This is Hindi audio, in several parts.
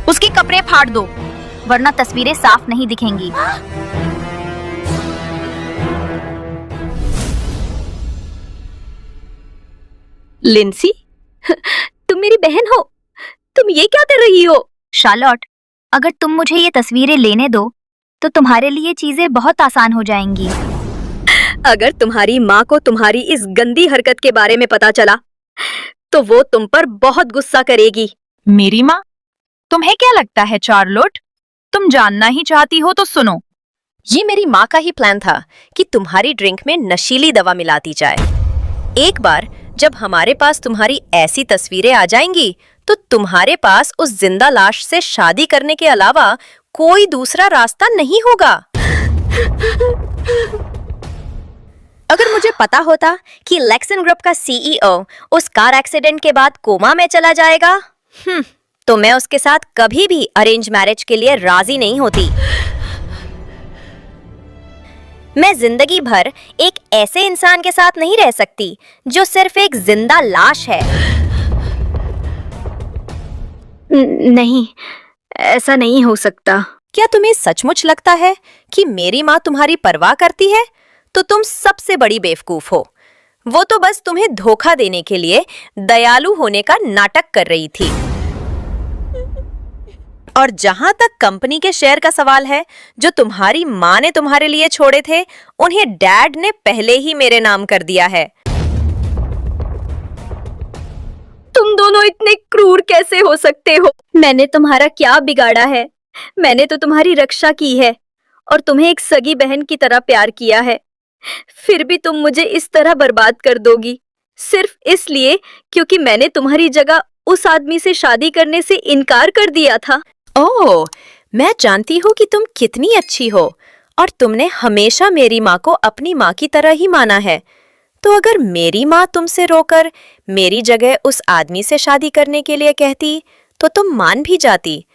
उसके कपड़े फाड़ दो, वरना तस्वीरें साफ नहीं दिखेंगी। लिंसी, तुम मेरी बहन हो, तुम ये क्या कर रही हो? शार्लोट, अगर तुम मुझे ये तस्वीरें लेने दो तो तुम्हारे लिए चीजें बहुत आसान हो जाएंगी। अगर तुम्हारी माँ को तुम्हारी इस गंदी हरकत के बारे में पता चला तो वो तुम पर बहुत गुस्सा करेगी। मेरी माँ? तुम्हें क्या लगता है चार्लोट? तुम जानना ही चाहती हो तो सुनो। ये मेरी माँ का ही प्लान था कि तुम्हारी ड्रिंक में नशीली दवा मिलाती जाए। एक बार जब हमारे पास तुम्हारी ऐसी तस्वीरें आ जाएंगी तो तुम्हारे पास उस जिंदा लाश से शादी करने के अलावा कोई दूसरा रास्ता नहीं होगा। अगर मुझे पता होता कि लेक्सन ग्रुप का सीईओ उस कार एक्सीडेंट के बाद कोमा में चला जाएगा, तो मैं उसके साथ कभी भी अरेंज मैरिज के लिए राजी नहीं होती। मैं जिंदगी भर एक ऐसे इंसान के साथ नहीं रह सकती जो सिर्फ एक जिंदा लाश है। नहीं, ऐसा नहीं हो सकता। क्या तुम्हें सचमुच लगता है कि मेरी माँ तुम्हारी परवाह करती है? तो तुम सबसे बड़ी बेवकूफ हो। वो तो बस तुम्हें धोखा देने के लिए दयालु होने का नाटक कर रही थी। और जहां तक कंपनी के शेयर का सवाल है जो तुम्हारी माँ ने तुम्हारे लिए छोड़े थे, उन्हें डैड ने पहले ही मेरे नाम कर दिया है। तुम दोनों इतने क्रूर कैसे हो सकते हो? मैंने तुम्हारा क्या बिगाड़ा है? मैंने तो तुम्हारी रक्षा की है और तुम्हें एक सगी बहन की तरह प्यार किया है। फिर भी तुम मुझे इस तरह बर्बाद कर दोगी सिर्फ इसलिए क्योंकि मैंने तुम्हारी जगह उस आदमी से शादी करने से इनकार कर दिया था। ओह, मैं जानती हूँ कि तुम कितनी अच्छी हो और तुमने हमेशा मेरी माँ को अपनी माँ की तरह ही माना है। तो अगर मेरी माँ तुमसे रोकर मेरी जगह उस आदमी से शादी करने के लिए कहती तो तुम मान भी जाती।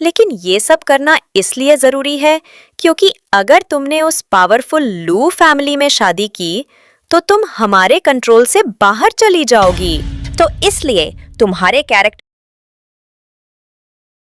लेकिन ये सब करना इसलिए जरूरी है क्योंकि अगर तुमने उस पावरफुल लू फैमिली में शादी की तो तुम हमारे कंट्रोल से बाहर चली जाओगी। तो इसलिए तुम्हारे कैरेक्टर